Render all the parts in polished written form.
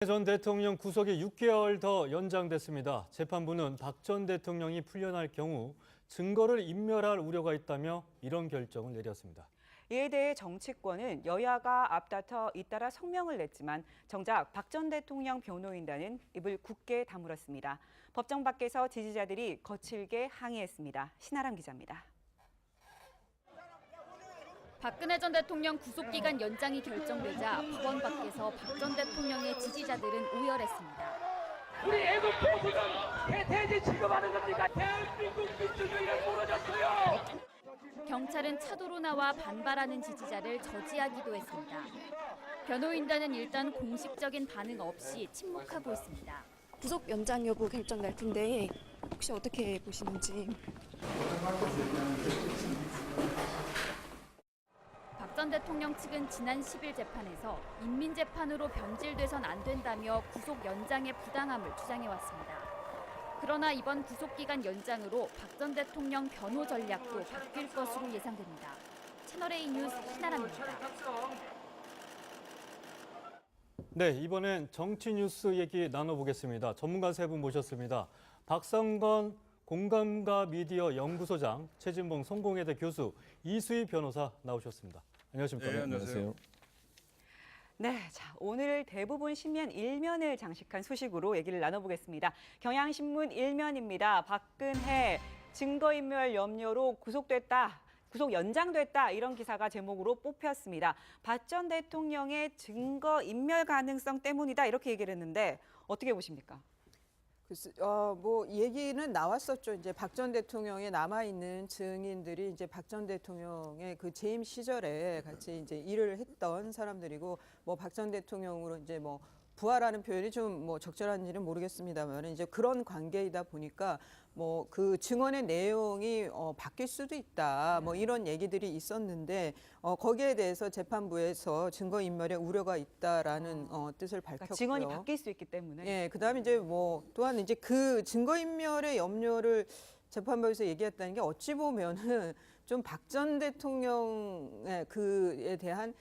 전 대통령 구속이 6개월 더 연장됐습니다. 재판부는 박 전 대통령이 풀려날 경우 증거를 인멸할 우려가 있다며 이런 결정을 내렸습니다. 이에 대해 정치권은 여야가 앞다퉈 잇따라 성명을 냈지만 정작 박 전 대통령 변호인단은 입을 굳게 다물었습니다. 법정 밖에서 지지자들이 거칠게 항의했습니다. 신아람 기자입니다. 박근혜 전 대통령 구속기간 연장이 결정되자 법원 밖에서 박 전 대통령의 지지자들은 오열했습니다. 우리 애국 보수는 태태지 취급하는 겁니까? 대한민국 민주주의를 무너졌어요. 경찰은 차도로 나와 반발하는 지지자를 저지하기도 했습니다. 변호인단은 일단 공식적인 반응 없이 침묵하고 있습니다. 구속 연장 여부 결정날 텐데 혹시 어떻게 보시는지. 박 전 대통령 측은 지난 10일 재판에서 인민재판으로 변질돼선 안 된다며 구속 연장의 부당함을 주장해왔습니다. 그러나 이번 구속기간 연장으로 박 전 대통령 변호 전략도 바뀔 것으로 예상됩니다. 채널A 뉴스 신아람입니다. 네, 이번엔 정치 뉴스 얘기 나눠보겠습니다. 전문가 세 분 모셨습니다. 박성건 공감가 미디어 연구소장, 최진봉 성공회대 교수, 이수희 변호사 나오셨습니다. 안녕하십니까? 네, 안녕하세요. 네, 자, 오늘 대부분 신문 일면을 장식한 소식으로 얘기를 나눠보겠습니다. 경향신문 일면입니다. 박근혜 증거인멸 염려로 구속 연장됐다 이런 기사가 제목으로 뽑혔습니다. 박 전 대통령의 증거인멸 가능성 때문이다 이렇게 얘기를 했는데 어떻게 보십니까? 뭐 얘기는 나왔었죠. 이제 박 전 대통령에 남아 있는 증인들이 이제 박 전 대통령의 그 재임 시절에 같이 이제 일을 했던 사람들이고, 뭐 박 전 대통령으로 이제 뭐 부하라는 표현이 좀 뭐 적절한지는 모르겠습니다만 이제 그런 관계이다 보니까 뭐 그 증언의 내용이 바뀔 수도 있다, 뭐 이런 얘기들이 있었는데 거기에 대해서 재판부에서 증거인멸의 우려가 있다라는 뜻을 밝혔고요. 그러니까 증언이 바뀔 수 있기 때문에. 예, 그다음에 이제 뭐 또한 이제 그 증거인멸의 염려를 재판부에서 얘기했다는 게 어찌 보면은 좀 박 전 대통령의 그에 대한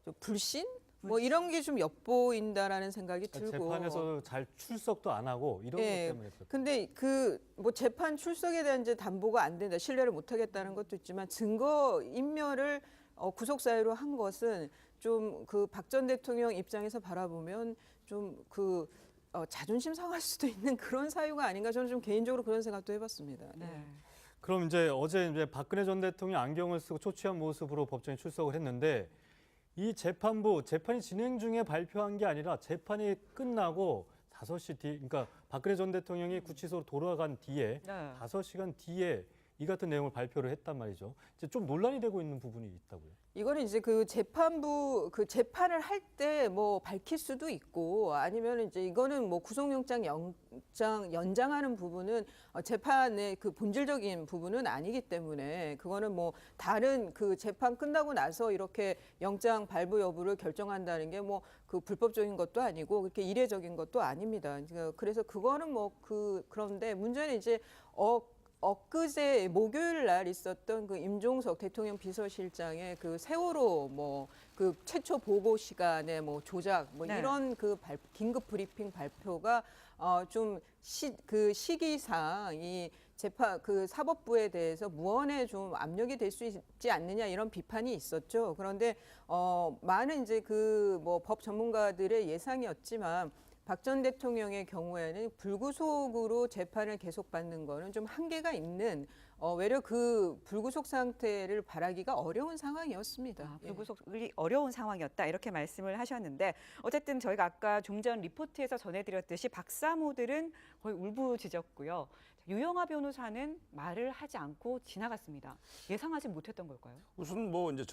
좀 불신? 뭐 이런 게 좀 엿보인다라는 생각이 들고. 재판에서 잘 출석도 안 하고 이런 것 때문에 그렇죠. 근데 그 뭐 재판 출석에 대한 이제 담보가 안 된다, 신뢰를 못 하겠다는 것도 있지만 증거 인멸을 구속 사유로 한 것은 좀 그 박 전 대통령 입장에서 바라보면 좀 그 자존심 상할 수도 있는 그런 사유가 아닌가, 저는 좀 개인적으로 그런 생각도 해봤습니다. 네. 그럼 이제 어제 이제 박근혜 전 대통령 안경을 쓰고 초췌한 모습으로 법정에 출석을 했는데, 이 재판이 진행 중에 발표한 게 아니라 재판이 끝나고 5시 뒤, 그러니까 박근혜 전 대통령이 구치소로 돌아간 뒤에 네. 5시간 뒤에 이 같은 내용을 발표를 했단 말이죠. 이제 좀 논란이 되고 있는 부분이 있다고요. 이거는 이제 그 재판부 그 재판을 할 때 뭐 밝힐 수도 있고, 아니면 이제 이거는 뭐 구속영장 연장하는 부분은 재판의 그 본질적인 부분은 아니기 때문에 그거는 뭐 다른 그 재판 끝나고 나서 이렇게 영장 발부 여부를 결정한다는 게 뭐 그 불법적인 것도 아니고 그렇게 이례적인 것도 아닙니다. 그래서 그거는 뭐 그런데 문제는 이제 엊그제 목요일 날 있었던 그 임종석 대통령 비서실장의 그 세월호 뭐 그 최초 보고 시간에 뭐 조작 뭐 네. 이런 그 긴급 브리핑 발표가 좀 그 시기상 이 재판 그 사법부에 대해서 무언의 좀 압력이 될 수 있지 않느냐 이런 비판이 있었죠. 그런데 많은 이제 그 뭐 법 전문가들의 예상이었지만 박 전 대통령의 경우에는 불구속으로 재판을 계속받는 거는 좀 한계가 있는, 외려 그 불구속 상태를 바라기가 어려운 상황이었습니다. 불구속이 어려운 상황이었다 이렇게 말씀을 하셨는데, 어쨌든 저희가 아까 좀 전 리포트에서 전해드렸듯이 박사모들은 거의 울부짖었고요. 유영하 변호사는 말을 하지 않고 지나갔습니다. 예상하지 못했던 걸까요? 우선 뭐 이제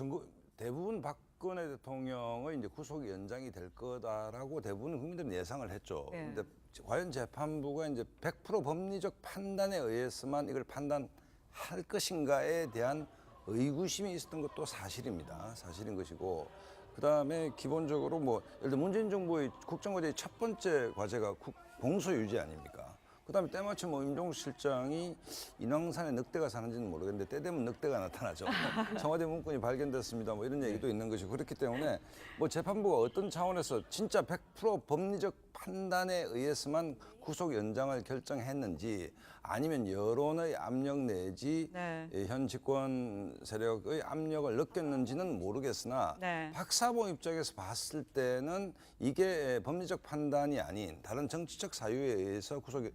대부분 박근혜 대통령의 이제 구속 연장이 될 거다라고 대부분 국민들은 예상을 했죠. 네. 근데 과연 재판부가 이제 100% 법리적 판단에 의해서만 이걸 판단할 것인가에 대한 의구심이 있었던 것도 사실입니다. 사실인 것이고, 그다음에 기본적으로 뭐 예를 들어 문재인 정부의 국정과제의 첫 번째 과제가 공소 유지 아닙니까? 그다음에 때마침 뭐 임종국 실장이 인왕산에 늑대가 사는지는 모르겠는데 때 되면 늑대가 나타나죠. 청와대 문건이 발견됐습니다. 뭐 이런 얘기도 있는 것이고 그렇기 때문에 뭐 재판부가 어떤 차원에서 진짜 100% 법리적 판단에 의해서만 구속 연장을 결정했는지 아니면 여론의 압력 내지 네. 현 집권 세력의 압력을 느꼈는지는 모르겠으나 네. 박사모 입장에서 봤을 때는 이게 법리적 판단이 아닌 다른 정치적 사유에 의해서 구속이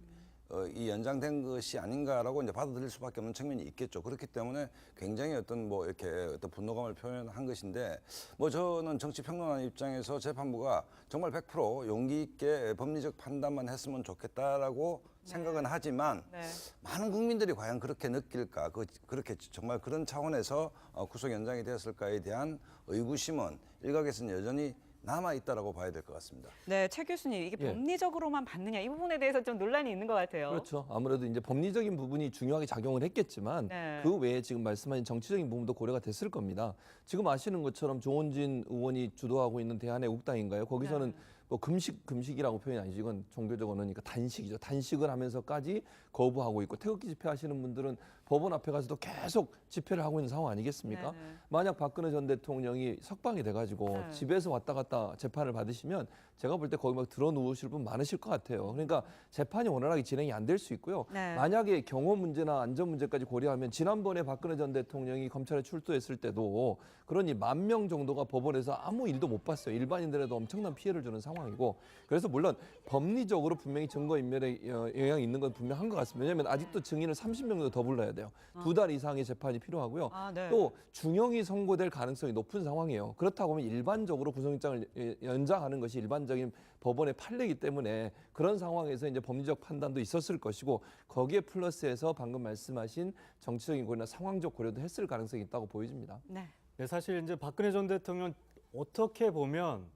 이 연장된 것이 아닌가라고 이제 받아들일 수밖에 없는 측면이 있겠죠. 그렇기 때문에 굉장히 어떤 뭐 이렇게 어떤 분노감을 표현한 것인데 뭐 저는 정치 평론하는 입장에서 재판부가 정말 100% 용기 있게 법리적 판단만 했으면 좋겠다라고 생각은 하지만 네. 많은 국민들이 과연 그렇게 느낄까, 그렇게 정말 그런 차원에서 구속 연장이 되었을까에 대한 의구심은 일각에서는 여전히 남아 있다라고 봐야 될 것 같습니다. 네, 최 교수님, 이게 예. 법리적으로만 받느냐 이 부분에 대해서 좀 논란이 있는 것 같아요. 그렇죠. 아무래도 이제 법리적인 부분이 중요하게 작용을 했겠지만 네. 그 외에 지금 말씀하신 정치적인 부분도 고려가 됐을 겁니다. 지금 아시는 것처럼 조원진 의원이 주도하고 있는 대한애국당인가요? 거기서는 네. 뭐 금식이라고 표현이 아니죠. 이건 종교적으로는 그러니까 단식이죠. 단식을 하면서까지 거부하고 있고 태극기 집회하시는 분들은 법원 앞에 가서도 계속 집회를 하고 있는 상황 아니겠습니까? 네네. 만약 박근혜 전 대통령이 석방이 돼가지고 네. 집에서 왔다 갔다 재판을 받으시면 제가 볼 때 거기 막 들어 누우실 분 많으실 것 같아요. 그러니까 재판이 원활하게 진행이 안 될 수 있고요. 네. 만약에 경호 문제나 안전 문제까지 고려하면 지난번에 박근혜 전 대통령이 검찰에 출두했을 때도 그러니 10,000명 정도가 법원에서 아무 일도 못 봤어요. 일반인들에도 엄청난 피해를 주는 상황이고 그래서 물론 법리적으로 분명히 증거인멸에 영향이 있는 건 분명한 것 같습니다. 왜냐하면 아직도 증인을 30명 정도 더 불러야 돼요. 2달 이상의 재판이 필요하고요. 아, 네. 또 중형이 선고될 가능성이 높은 상황이에요. 그렇다고 하면 일반적으로 구속영장을 연장하는 것이 일반적인 법원의 판례이기 때문에 그런 상황에서 이제 법리적 판단도 있었을 것이고 거기에 플러스해서 방금 말씀하신 정치적인 고려나 상황적 고려도 했을 가능성이 있다고 보여집니다. 네. 네, 사실 이제 박근혜 전 대통령 어떻게 보면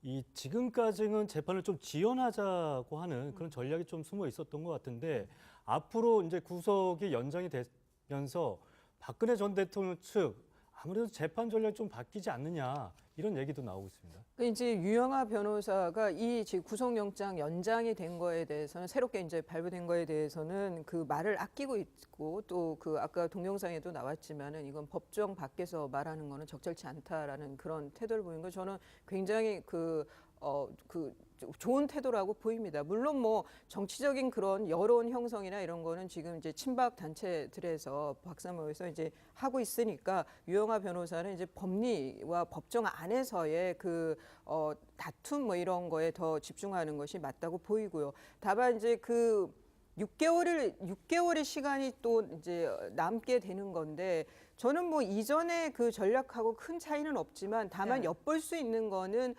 이 지금까지는 재판을 좀 지연하자고 하는 그런 전략이 좀 숨어 있었던 것 같은데 앞으로 이제 구속이 연장이 되면서 박근혜 전 대통령 측 아무래도 재판 전략이 좀 바뀌지 않느냐 이런 얘기도 나오고 있습니다. 이제 유영하 변호사가 이 지금 구속영장 연장이 된 거에 대해서는 새롭게 이제 발부된 거에 대해서는 그 말을 아끼고 있고 또 그 아까 동영상에도 나왔지만은 이건 법정 밖에서 말하는 거는 적절치 않다라는 그런 태도를 보인 거 저는 굉장히 좋은 태도라고 보입니다. 물론 뭐 정치적인 그런 여론 형성이나 이런 거는 지금 이제 친박 단체들에서 박사모에서 이제 하고 있으니까 유영하 변호사는 이제 법리와 법정 안에서의 다툼 뭐 이런 거에 더 집중하는 것이 맞다고 보이고요. 다만 이제 6개월의 시간이 또 이제 남게 되는 건데 저는 뭐 이전에 그 전략하고 큰 차이는 없지만 다만 네. 엿볼 수 있는 거는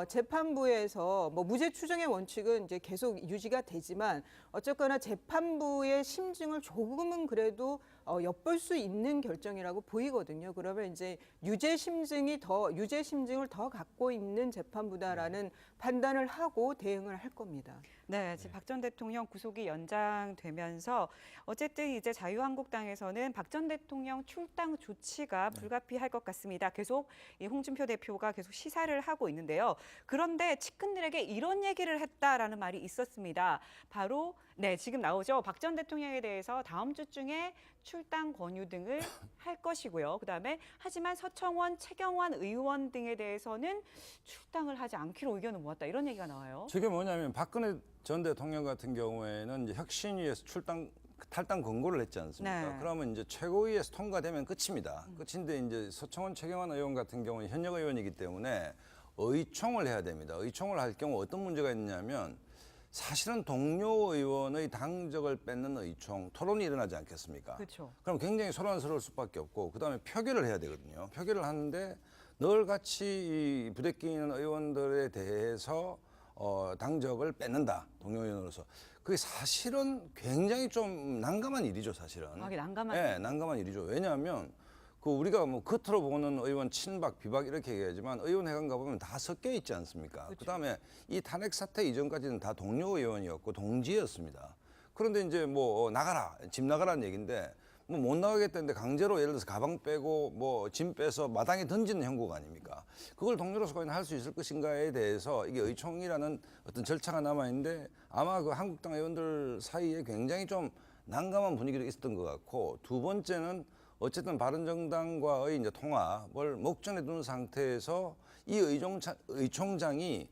재판부에서 뭐 무죄 추정의 원칙은 이제 계속 유지가 되지만 어쨌거나 재판부의 심증을 조금은 그래도 엿볼 수 있는 결정이라고 보이거든요. 그러면 이제 유죄 심증을 더 갖고 있는 재판부다라는 판단을 하고 대응을 할 겁니다. 네, 지금 박 전 대통령 구속이 연장되면서 어쨌든 이제 자유한국당에서는 박 전 대통령 출당 조치가 불가피할 것 같습니다. 계속 이 홍준표 대표가 계속 시사를 하고 있는데요. 그런데 측근들에게 이런 얘기를 했다라는 말이 있었습니다. 바로 지금 나오죠. 박 전 대통령에 대해서 다음 주 중에 출당 권유 등을 할 것이고요. 그다음에 하지만 서청원, 최경환 의원 등에 대해서는 출당을 하지 않기로 의견을 모았다. 이런 얘기가 나와요. 저게 뭐냐면 박근혜 전 대통령 같은 경우에는 이제 혁신위에서 탈당 권고를 했지 않습니까? 네. 그러면 이제 최고위에서 통과되면 끝입니다. 끝인데 이제 서청원, 최경환 의원 같은 경우는 현역 의원이기 때문에 의총을 해야 됩니다. 의총을 할 경우 어떤 문제가 있냐면 사실은 동료 의원의 당적을 뺏는 의총, 토론이 일어나지 않겠습니까? 그렇죠. 그럼 굉장히 소란스러울 수밖에 없고 그다음에 표결을 해야 되거든요. 표결을 하는데 널같이 부대끼는 의원들에 대해서 당적을 뺏는다, 동료 의원으로서. 그게 사실은 굉장히 좀 난감한 일이죠, 사실은. 이게 난감한 네, 난감한 일이죠. 왜냐하면 우리가 뭐 겉으로 보는 의원 친박, 비박 이렇게 얘기하지만 의원회관 가보면 다 섞여 있지 않습니까? 그렇죠. 그다음에 이 탄핵 사태 이전까지는 다 동료 의원이었고 동지였습니다. 그런데 이제 뭐 나가라, 집 나가라는 얘기인데 뭐 못 나가겠다는데 강제로 예를 들어서 가방 빼고 뭐 짐 빼서 마당에 던지는 형국 아닙니까? 그걸 동료로서 과연 할 수 있을 것인가에 대해서 이게 의총이라는 어떤 절차가 남아있는데 아마 그 한국당 의원들 사이에 굉장히 좀 난감한 분위기도 있었던 것 같고 두 번째는 어쨌든 바른정당과의 이제 통합을 목전에 둔 상태에서 이 의총장이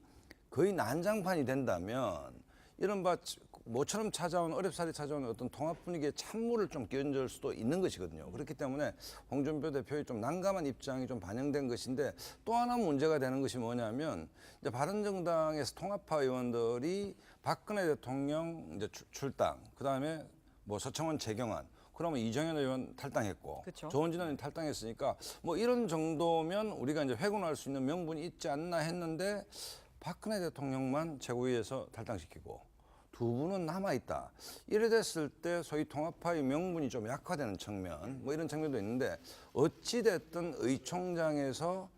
거의 난장판이 된다면 이른바 모처럼 찾아온 어렵사리 찾아온 어떤 통합 분위기에 찬물을 좀 끼얹을 수도 있는 것이거든요. 그렇기 때문에 홍준표 대표의 좀 난감한 입장이 좀 반영된 것인데 또 하나 문제가 되는 것이 뭐냐면 이제 바른정당에서 통합파 의원들이 박근혜 대통령 이제 출당, 그 다음에 뭐 서청원 재경안, 그러면 이정현 의원 탈당했고 그쵸. 조원진 의원 탈당했으니까 뭐 이런 정도면 우리가 이제 회군할 수 있는 명분이 있지 않나 했는데 박근혜 대통령만 최고위에서 탈당시키고 두 분은 남아있다. 이래 됐을 때 소위 통합파의 명분이 좀 약화되는 측면, 뭐 이런 측면도 있는데 어찌됐든 의총장에서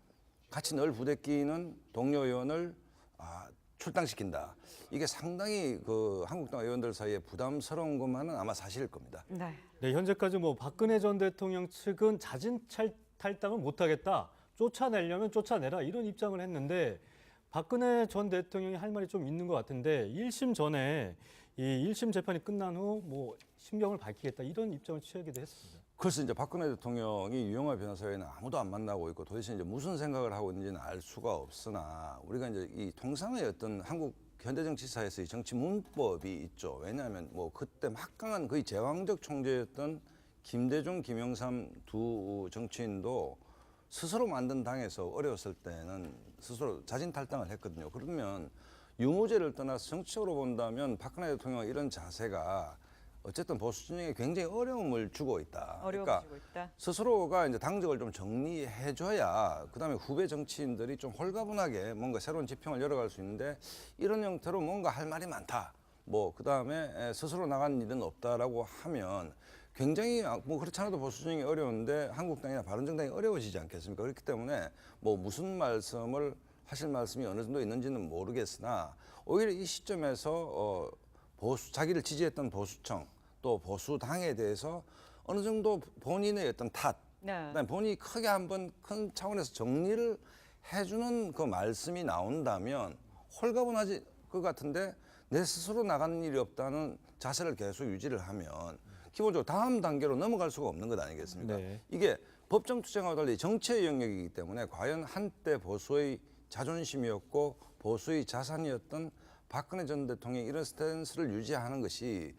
같이 늘 부대끼는 동료 의원을 출당시킨다. 이게 상당히 그 한국당 의원들 사이에 부담스러운 것만은 아마 사실일 겁니다. 네. 네, 현재까지 뭐 박근혜 전 대통령 측은 자진 탈당을 못하겠다. 쫓아내려면 쫓아내라 이런 입장을 했는데 박근혜 전 대통령이 할 말이 좀 있는 것 같은데 1심 전에 이 1심 재판이 끝난 후 뭐 심경을 밝히겠다 이런 입장을 취하기도 했습니다. 그래서 이제 박근혜 대통령이 유영하 변호사에는 아무도 안 만나고 있고 도대체 이제 무슨 생각을 하고 있는지는 알 수가 없으나 우리가 이제 이 통상의 어떤 한국 현대 정치사에서의 정치 문법이 있죠. 왜냐하면 뭐 그때 막강한 거의 제왕적 총재였던 김대중, 김영삼 두 정치인도 스스로 만든 당에서 어려웠을 때는 스스로 자진 탈당을 했거든요. 그러면 유무죄를 떠나서 정치적으로 본다면 박근혜 대통령 이런 자세가 어쨌든 보수 진영에 굉장히 어려움을 주고 있다. 어려움을 주고 있다. 스스로가 이제 당적을 좀 정리해줘야 그다음에 후배 정치인들이 좀 홀가분하게 뭔가 새로운 지평을 열어갈 수 있는데 이런 형태로 뭔가 할 말이 많다. 뭐 그다음에 스스로 나간 일은 없다라고 하면 굉장히 뭐 그렇지 않아도 보수 진영이 어려운데 한국당이나 바른정당이 어려워지지 않겠습니까? 그렇기 때문에 뭐 무슨 말씀을 하실 말씀이 어느 정도 있는지는 모르겠으나 오히려 이 시점에서 자기를 지지했던 보수청 또 보수당에 대해서 어느 정도 본인의 어떤 탓, 네. 그다음에 본인이 크게 한번 큰 차원에서 정리를 해주는 그 말씀이 나온다면 홀가분하지 것 같은데 내 스스로 나가는 일이 없다는 자세를 계속 유지를 하면 기본적으로 다음 단계로 넘어갈 수가 없는 것 아니겠습니까? 네. 이게 법정 투쟁하고 달리 정치의 영역이기 때문에 과연 한때 보수의 자존심이었고 보수의 자산이었던 박근혜 전 대통령이 이런 스탠스를 유지하는 것이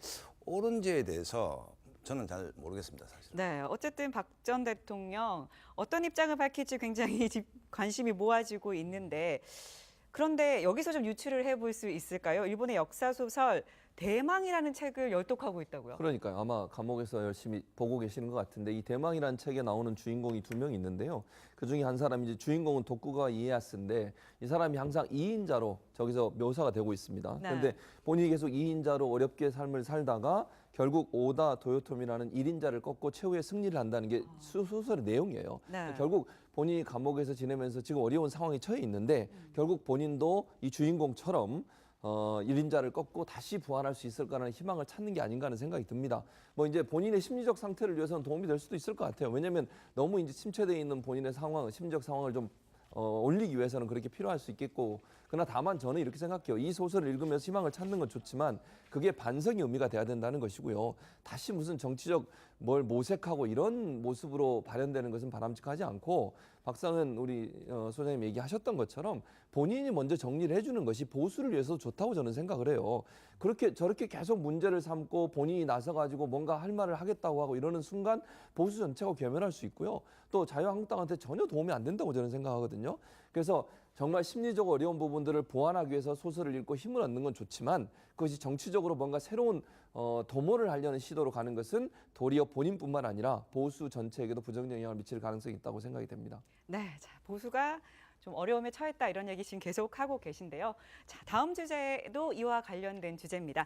옳은지에 대해서 저는 잘 모르겠습니다, 사실. 네, 어쨌든 박 전 대통령 어떤 입장을 밝힐지 굉장히 관심이 모아지고 있는데 그런데 여기서 좀 유추를 해볼 수 있을까요? 일본의 역사 소설 대망이라는 책을 열독하고 있다고요. 그러니까요. 아마 감옥에서 열심히 보고 계시는 것 같은데 이 대망이라는 책에 나오는 주인공이 두 명 있는데요. 그중에 한 사람이 이제 주인공은 도쿠가와 이에야스인데 이 사람이 항상 2인자로 저기서 묘사가 되고 있습니다. 네. 그런데 본인이 계속 2인자로 어렵게 삶을 살다가 결국 오다 도요토미라는 1인자를 꺾고 최후의 승리를 한다는 게 소설의 내용이에요. 네. 결국 본인이 감옥에서 지내면서 지금 어려운 상황에 처해 있는데 결국 본인도 이 주인공처럼 1인자를 꺾고 다시 부활할 수 있을 거라는 희망을 찾는 게 아닌가 하는 생각이 듭니다. 뭐 이제 본인의 심리적 상태를 위해서는 도움이 될 수도 있을 것 같아요. 왜냐하면 너무 이제 침체되어 있는 본인의 상황, 심리적 상황을 좀 올리기 위해서는 그렇게 필요할 수 있겠고 그러나 다만 저는 이렇게 생각해요. 이 소설을 읽으면서 희망을 찾는 건 좋지만 그게 반성의 의미가 돼야 된다는 것이고요. 다시 무슨 정치적 뭘 모색하고 이런 모습으로 발현되는 것은 바람직하지 않고 박상은 우리 소장님 얘기하셨던 것처럼 본인이 먼저 정리를 해주는 것이 보수를 위해서 좋다고 저는 생각을 해요. 그렇게 저렇게 계속 문제를 삼고 본인이 나서가지고 뭔가 할 말을 하겠다고 하고 이러는 순간 보수 전체가 괴멸할 수 있고요. 또 자유한국당한테 전혀 도움이 안 된다고 저는 생각하거든요. 그래서 정말 심리적으로 어려운 부분들을 보완하기 위해서 소설을 읽고 힘을 얻는 건 좋지만 그것이 정치적으로 뭔가 새로운 도모를 하려는 시도로 가는 것은 도리어 본인뿐만 아니라 보수 전체에게도 부정적 영향을 미칠 가능성이 있다고 생각이 됩니다. 네, 자, 보수가 좀 어려움에 처했다 이런 얘기 지금 계속 하고 계신데요. 자, 다음 주제도 이와 관련된 주제입니다.